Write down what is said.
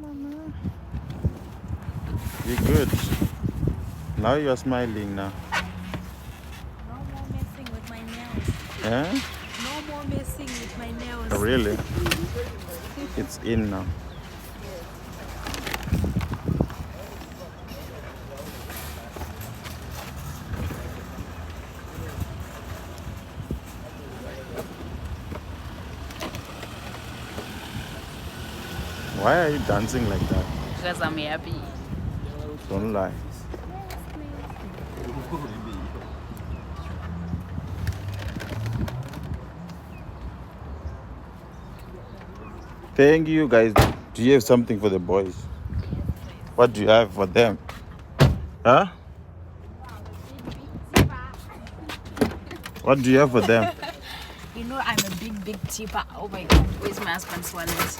Mama. You're good. Now you're smiling now. No more messing with my nails. Eh? No more messing with my nails. Really? It's in now. Why are you dancing like that? Because I'm happy. Don't lie. Thank you guys. Do you have something for the boys? What do you have for them? Huh? What do you have for them? You know I'm a big tipper. Oh my god, where's my husband's wallet?